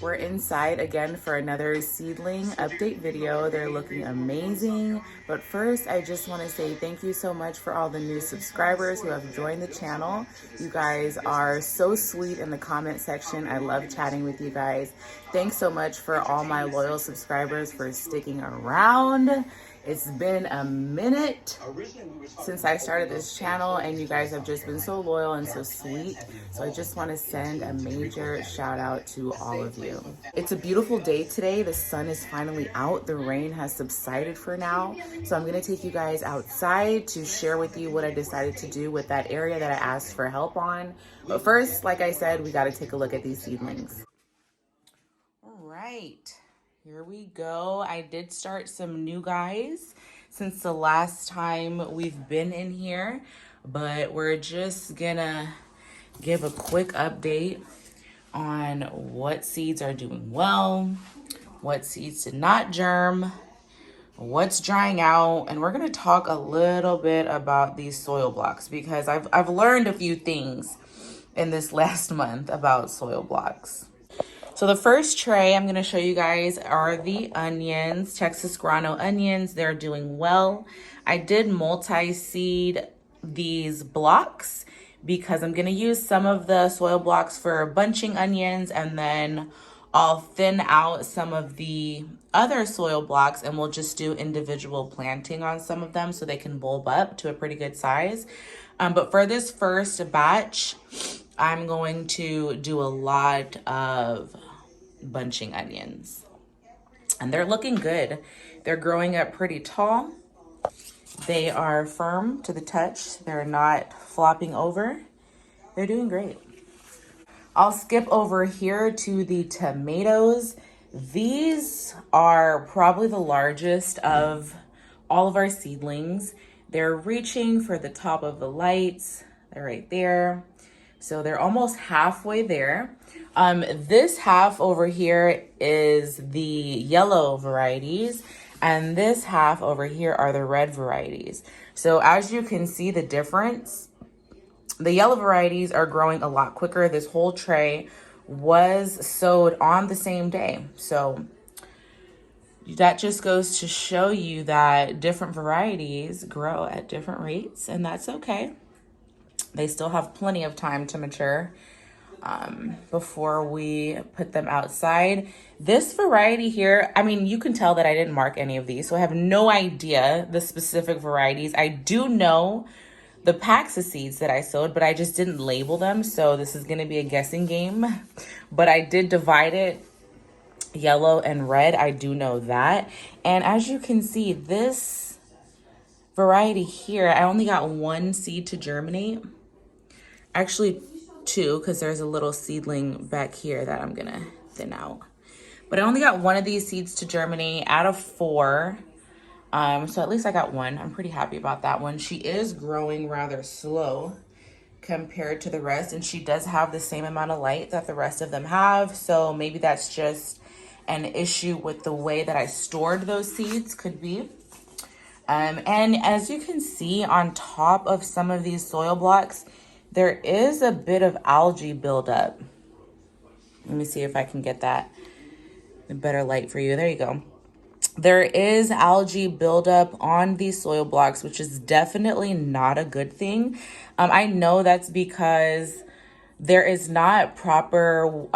We're inside again for another seedling update video. They're looking amazing. But first, I just want to say thank you so much for all the new subscribers who have joined the channel. You guys are so sweet in the comment section. I love chatting with you guys. Thanks so much for all my loyal subscribers for sticking around. It's been a minute since I started this channel and you guys have just been so loyal and so sweet. So I just want to send a major shout out to all of you. It's a beautiful day today. The sun is finally out. The rain has subsided for now. So I'm going to take you guys outside to share with you what I decided to do with that area that I asked for help on. But first, like I said, we got to take a look at these seedlings. All right. Here we go. I did start some new guys since the last time we've been in here, but we're just gonna give a quick update on what seeds are doing well, what seeds did not germ, what's drying out, and we're gonna talk a little bit about these soil blocks because I've learned a few things in this last month about soil blocks. So the first tray I'm going to show you guys are the onions, Texas grano onions. They're doing well. I did multi-seed these blocks because I'm going to use some of the soil blocks for bunching onions, and then I'll thin out some of the other soil blocks and we'll just do individual planting on some of them so they can bulb up to a pretty good size. But for this first batch, I'm going to do a lot of bunching onions. And they're looking good. They're growing up pretty tall. They are firm to the touch. They're not flopping over. They're doing great. I'll skip over here to the tomatoes. These are probably the largest of all of our seedlings. They're reaching for the top of the lights. They're right there. So they're almost halfway there. This half over here is the yellow varieties, and this half over here are the red varieties. So as you can see the difference, the yellow varieties are growing a lot quicker. This whole tray was sowed on the same day. So that just goes to show you that different varieties grow at different rates, and that's okay. They still have plenty of time to mature before we put them outside. This variety here, I mean, you can tell that I didn't mark any of these, so I have no idea the specific varieties. I do know the packs of seeds that I sowed, but I just didn't label them, so this is gonna be a guessing game. But I did divide it yellow and red, I do know that. And as you can see, this variety here, I only got one seed to germinate. Actually two, because there's a little seedling back here that I'm gonna thin out. But I only got one of these seeds to germinate out of 4. So at least I got one. I'm pretty happy about that one. She is growing rather slow compared to the rest, and she does have the same amount of light that the rest of them have. So maybe that's just an issue with the way that I stored those seeds, could be. And as you can see on top of some of these soil blocks, there is a bit of algae buildup. Let me see if I can get that a better light for you. There you go. There is algae buildup on these soil blocks, which is definitely not a good thing. I know that's because there is not proper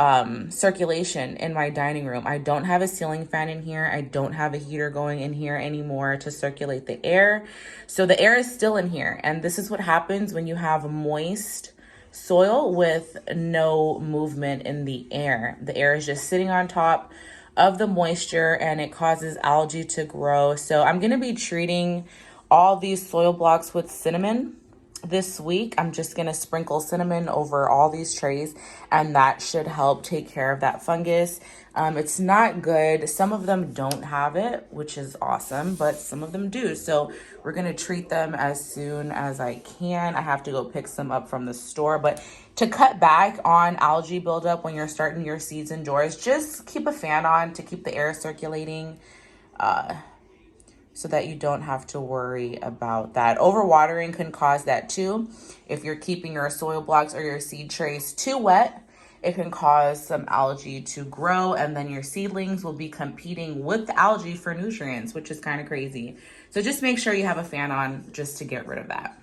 circulation in my dining room. I don't have a ceiling fan in here. I don't have a heater going in here anymore to circulate the air. So the air is still in here. And this is what happens when you have moist soil with no movement in the air. The air is just sitting on top of the moisture and it causes algae to grow. So I'm gonna be treating all these soil blocks with cinnamon this week. I'm just gonna sprinkle cinnamon over all these trays and that should help take care of that fungus. It's not good. Some of them don't have it, which is awesome, but some of them do. So we're gonna treat them as soon as I can. I have to go pick some up from the store, but to cut back on algae buildup when you're starting your seeds indoors, just keep a fan on to keep the air circulating. So that you don't have to worry about that. Overwatering can cause that too. If you're keeping your soil blocks or your seed trays too wet, it can cause some algae to grow, and then your seedlings will be competing with the algae for nutrients, which is kind of crazy. So just make sure you have a fan on just to get rid of that.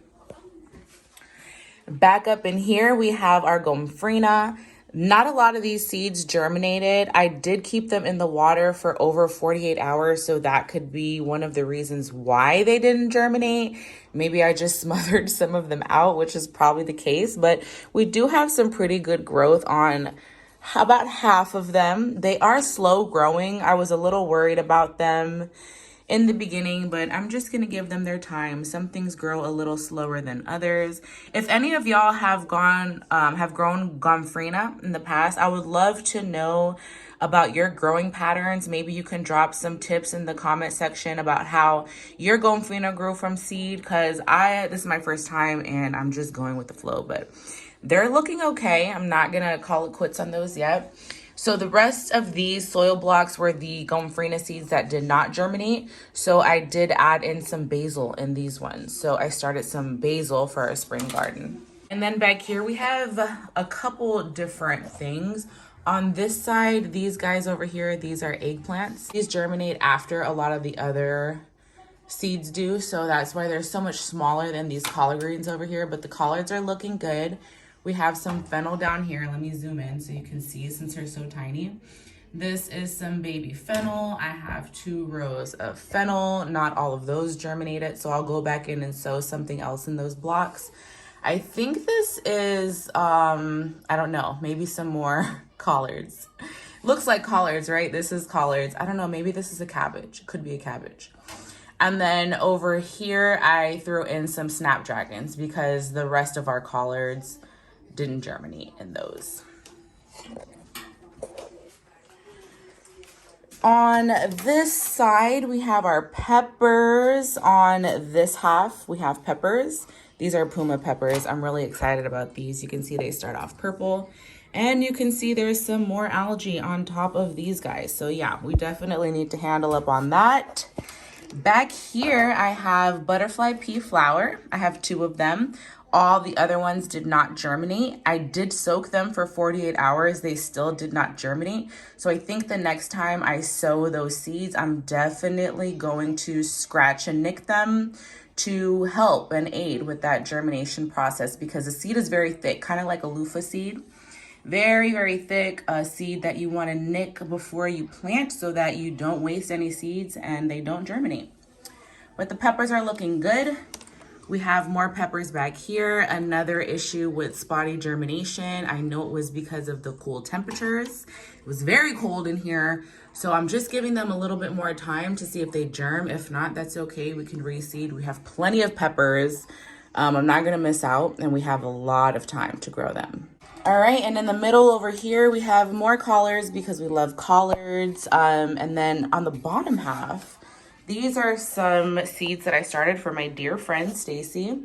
Back up in here, we have our gomphrena. Not a lot of these seeds germinated. I did keep them in the water for over 48 hours, so that could be one of the reasons why they didn't germinate. Maybe I just smothered some of them out, which is probably the case, but we do have some pretty good growth on about half of them. They are slow growing. I was a little worried about them in the beginning, but I'm just gonna give them their time. Some things grow a little slower than others. If any of y'all have grown gomphrena in the past, I would love to know about your growing patterns. Maybe you can drop some tips in the comment section about how your gomphrena grew from seed, because this is my first time and I'm just going with the flow, but they're looking okay. I'm not gonna call it quits on those yet. So the rest of these soil blocks were the gomphrena seeds that did not germinate. So I did add in some basil in these ones. So I started some basil for our spring garden. And then back here we have a couple different things. On this side, these guys over here, these are eggplants. These germinate after a lot of the other seeds do. So that's why they're so much smaller than these collard greens over here. But the collards are looking good. We have some fennel down here. Let me zoom in so you can see since they're so tiny. This is some baby fennel. I have 2 rows of fennel. Not all of those germinated, so I'll go back in and sow something else in those blocks. I think this is, I don't know, maybe some more collards. Looks like collards, right? This is collards. I don't know, maybe this is a cabbage. Could be a cabbage. And then over here, I threw in some snapdragons because the rest of our collards didn't germinate in those. On this side, we have our peppers. On this half, we have peppers. These are Puma peppers. I'm really excited about these. You can see they start off purple, and you can see there's some more algae on top of these guys. So yeah, we definitely need to handle up on that. Back here, I have butterfly pea flower. I have 2 of them. All the other ones did not germinate. I did soak them for 48 hours. They still did not germinate. So I think the next time I sow those seeds, I'm definitely going to scratch and nick them to help and aid with that germination process, because the seed is very thick, kind of like a loofah seed. Very, very thick seed that you want to nick before you plant so that you don't waste any seeds and they don't germinate. But the peppers are looking good. We have more peppers back here. Another issue with spotty germination. I know it was because of the cool temperatures. It was very cold in here. So I'm just giving them a little bit more time to see if they germ. If not, that's okay. We can reseed. We have plenty of peppers. I'm not gonna miss out, and we have a lot of time to grow them. All right, and in the middle over here, we have more collards because we love collards. And then on the bottom half, these are some seeds that I started for my dear friend, Stacy.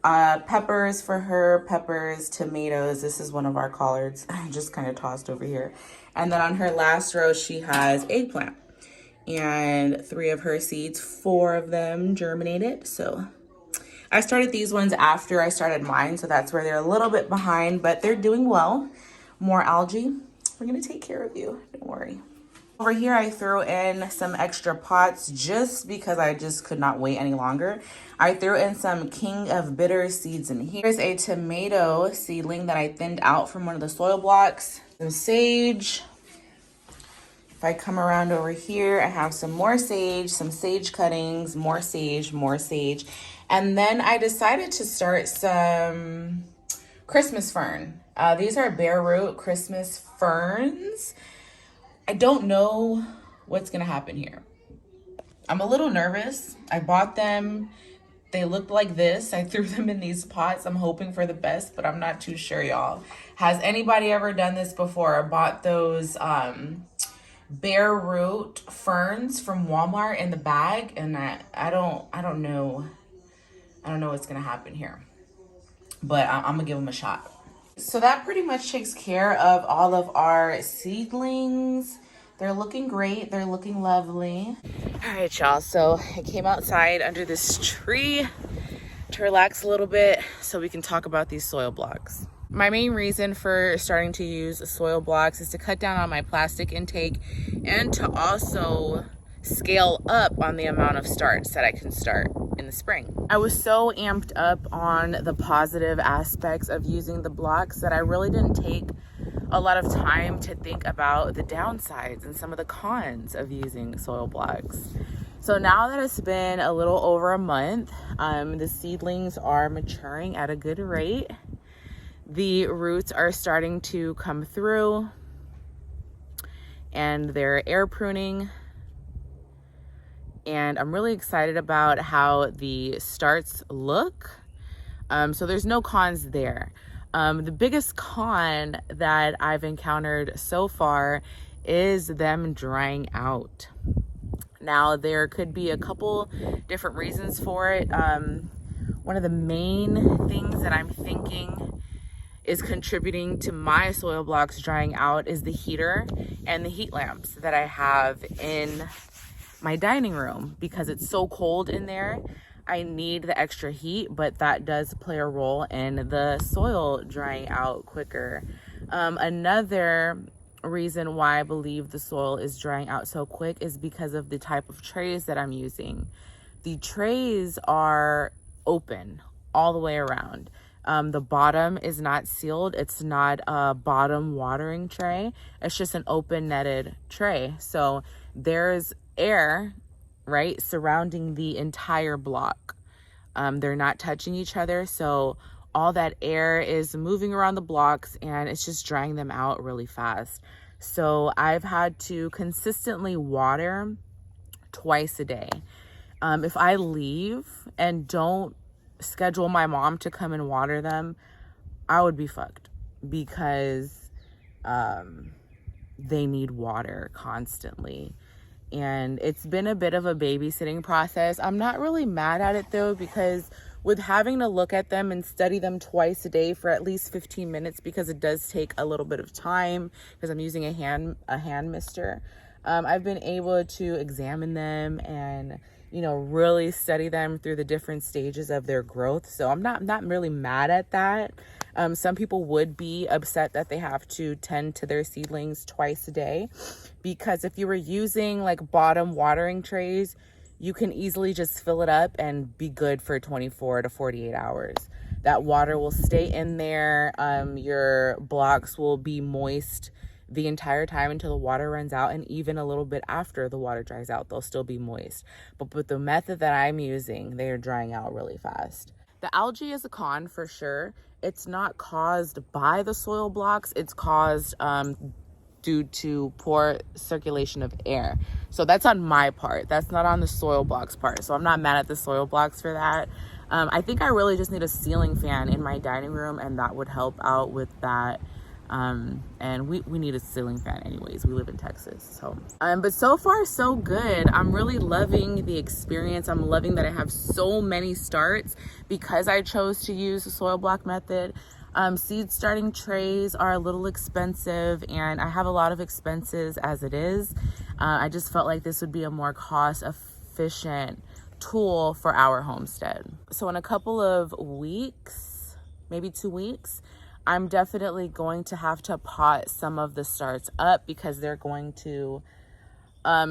Peppers for her, peppers, tomatoes. This is one of our collards. I just kind of tossed over here. And then on her last row, she has eggplant. And 3 of her seeds, 4 of them germinated. So I started these ones after I started mine, so that's where they're a little bit behind, but they're doing well. More algae. We're gonna take care of you, don't worry. Over here, I threw in some extra pots just because I just could not wait any longer. I threw in some King of Bitter seeds in here. Here's a tomato seedling that I thinned out from one of the soil blocks. Some sage. If I come around over here, I have some more sage, some sage cuttings, more sage, more sage. And then I decided to start some Christmas fern. These are bare root Christmas ferns. I don't know what's gonna happen here. I'm a little nervous. I bought them. They looked like this. I threw them in these pots. I'm hoping for the best, but I'm not too sure, y'all. Has anybody ever done this before? I bought those bare root ferns from Walmart in the bag, and I don't know what's gonna happen here, but I'm gonna give them a shot. So that pretty much takes care of all of our seedlings. They're looking great. They're looking lovely. All right, y'all. So I came outside under this tree to relax a little bit so we can talk about these soil blocks. My main reason for starting to use soil blocks is to cut down on my plastic intake and to also scale up on the amount of starts that I can start in the spring. I was so amped up on the positive aspects of using the blocks that I really didn't take a lot of time to think about the downsides and some of the cons of using soil blocks. So now that it's been a little over a month, the seedlings are maturing at a good rate. The roots are starting to come through and they're air pruning. And I'm really excited about how the starts look. So there's no cons there. The biggest con that I've encountered so far is them drying out. Now, there could be a couple different reasons for it. One of the main things that I'm thinking is contributing to my soil blocks drying out is the heater and the heat lamps that I have in my dining room. Because it's so cold in there, I need the extra heat, but that does play a role in the soil drying out quicker. Another reason why I believe the soil is drying out so quick is because of the type of trays that I'm using. The trays are open all the way around. The bottom is not sealed. It's not a bottom watering tray. It's just an open netted tray. So there's air, right, surrounding the entire block. They're not touching each other. So all that air is moving around the blocks and it's just drying them out really fast. So I've had to consistently water twice a day. If I leave and don't schedule my mom to come and water them, I would be fucked, because they need water constantly. And it's been a bit of a babysitting process. I'm not really mad at it though, because with having to look at them and study them twice a day for at least 15 minutes, because it does take a little bit of time because I'm using a hand mister, I've been able to examine them and, you know, really study them through the different stages of their growth. So I'm not really mad at that. Some people would be upset that they have to tend to their seedlings twice a day, because if you were using like bottom watering trays, you can easily just fill it up and be good for 24 to 48 hours. That water will stay in there. Your blocks will be moist the entire time until the water runs out, and even a little bit after the water dries out, they'll still be moist. But with the method that I'm using, they are drying out really fast. The algae is a con for sure. It's not caused by the soil blocks. It's caused due to poor circulation of air. So that's on my part. That's not on the soil blocks part. So I'm not mad at the soil blocks for that. I think I really just need a ceiling fan in my dining room, and that would help out with that. And we need a ceiling fan anyways. We live in Texas. So but so far so good. I'm really loving the experience. I'm loving that I have so many starts because I chose to use the soil block method. Seed starting trays are a little expensive, and I have a lot of expenses as it is. I just felt like this would be a more cost efficient tool for our homestead. So in a couple of weeks, maybe 2 weeks, I'm definitely going to have to pot some of the starts up, because they're going to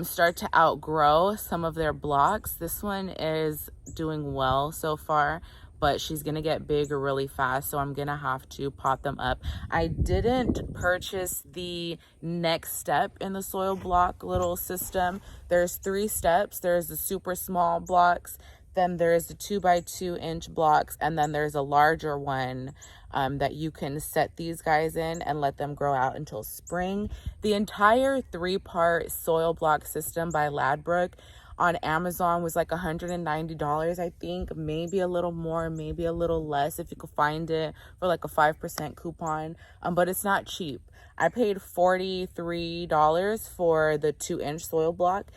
start to outgrow some of their blocks. This one is doing well so far, but she's gonna get big really fast, so I'm gonna have to pot them up. I didn't purchase the next step in the soil block little system. There's 3 steps. There's the super small blocks, then there's the 2x2 inch blocks, and then there's a larger one that you can set these guys in and let them grow out until spring. The entire 3-part soil block system by Ladbrook on Amazon was like $190, I think, maybe a little more, maybe a little less if you could find it for like a 5% coupon, but it's not cheap. I paid $43 for the 2-inch soil block,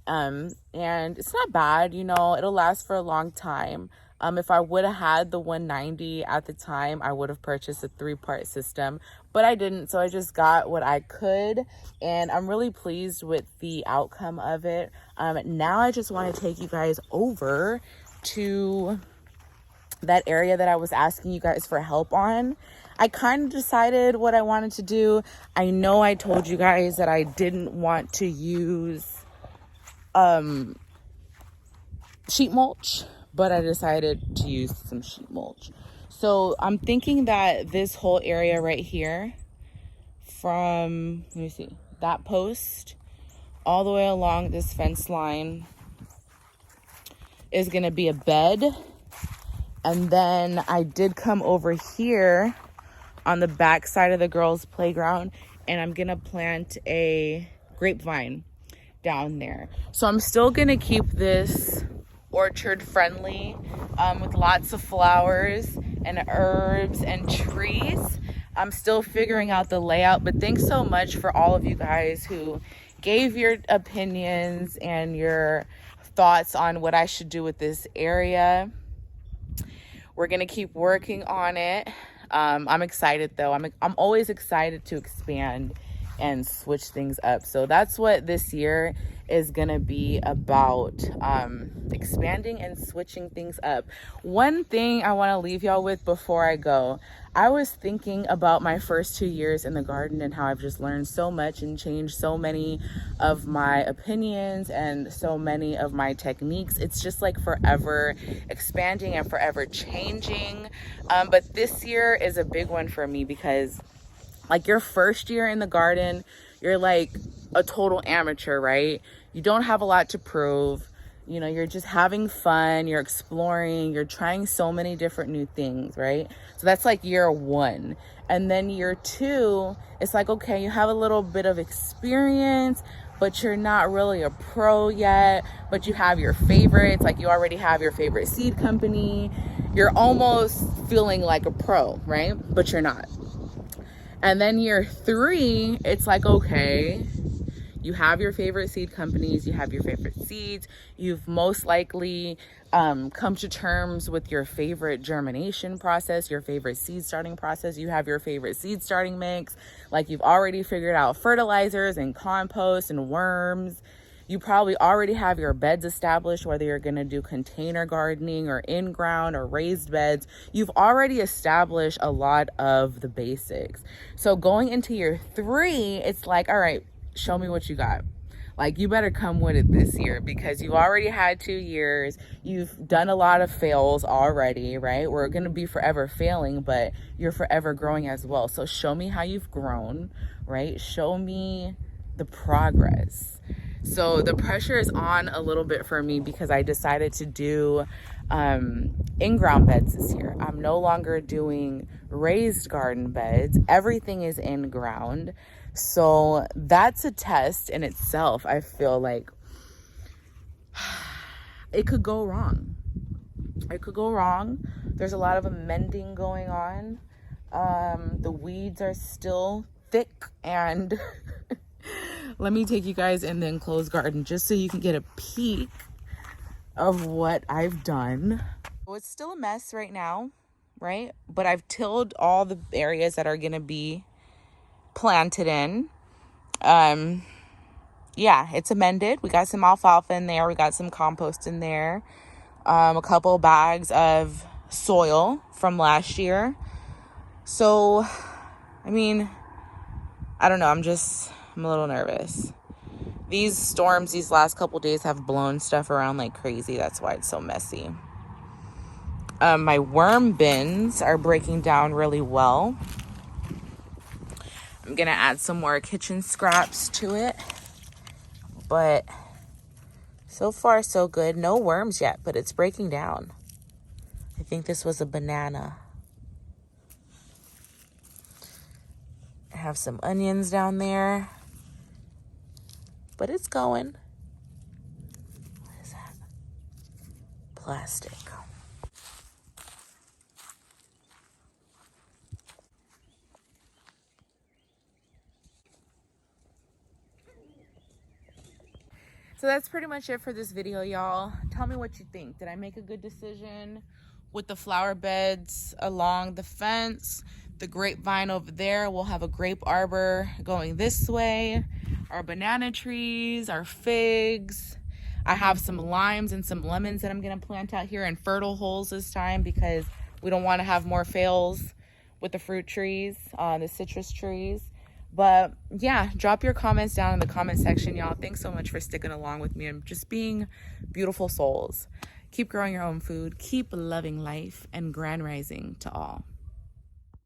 and it's not bad, you know, it'll last for a long time. If I would have had the $190 at the time, I would have purchased a 3-part system, but I didn't. So I just got what I could, and I'm really pleased with the outcome of it. Now I just want to take you guys over to that area that I was asking you guys for help on. I kind of decided what I wanted to do. I know I told you guys that I didn't want to use sheet mulch, but I decided to use some sheet mulch. So I'm thinking that this whole area right here, from, let me see, that post all the way along this fence line is going to be a bed. And then I did come over here on the back side of the girls' playground, and I'm going to plant a grapevine down there. So I'm still going to keep this orchard friendly, with lots of flowers and herbs and trees. I'm still figuring out the layout, but thanks so much for all of you guys who gave your opinions and your thoughts on what I should do with this area. We're gonna keep working on it. I'm excited though. I'm always excited to expand and switch things up. So that's what this year is gonna be about, expanding and switching things up. One thing I want to leave y'all with before I go, I was thinking about my first 2 years in the garden and how I've just learned so much and changed so many of my opinions and so many of my techniques. It's just like forever expanding and forever changing. But this year is a big one for me because like your first year in the garden, you're like a total amateur, right? You don't have a lot to prove. You know, you're just having fun, you're exploring, you're trying so many different new things, right? So that's like year one. And then year two, it's like, okay, you have a little bit of experience, but you're not really a pro yet, but you have your favorites, like you already have your favorite seed company. You're almost feeling like a pro, right? But you're not. And then year three, it's like, okay, you have your favorite seed companies, you have your favorite seeds, you've most likely come to terms with your favorite germination process, your favorite seed starting process, you have your favorite seed starting mix, like you've already figured out fertilizers and compost and worms. You probably already have your beds established, whether you're gonna do container gardening or in-ground or raised beds. You've already established a lot of the basics. So going into year three, it's like, all right, show me what you got. Like you better come with it this year because you already had 2 years. You've done a lot of fails already, right? We're gonna be forever failing, but you're forever growing as well. So show me how you've grown, right? Show me the progress. So the pressure is on a little bit for me because I decided to do in-ground beds this year. I'm no longer doing raised garden beds. Everything is in-ground. So that's a test in itself. I feel like it could go wrong. It could go wrong. There's a lot of amending going on. The weeds are still thick and let me take you guys in the enclosed garden just so you can get a peek of what I've done. So it's still a mess right now, right? But I've tilled all the areas that are gonna be planted in. Yeah, it's amended. We got some alfalfa in there. We got some compost in there. A couple bags of soil from last year. So, I mean, I don't know. I'm a little nervous. These storms these last couple days have blown stuff around like crazy. That's why it's so messy. My worm bins are breaking down really well. I'm gonna add some more kitchen scraps to it. But so far so good. No worms yet, but it's breaking down. I think this was a banana. I have some onions down there. But it's going. What is that? Plastic. So that's pretty much it for this video, y'all. Tell me what you think. Did I make a good decision with the flower beds along the fence? The grapevine over there, we'll have a grape arbor going this way. Our banana trees, our figs. I have some limes and some lemons that I'm gonna plant out here in fertile holes this time because we don't wanna have more fails with the fruit trees, the citrus trees. But yeah, drop your comments down in the comment section, y'all. Thanks so much for sticking along with me and just being beautiful souls. Keep growing your own food, keep loving life, and grand rising to all.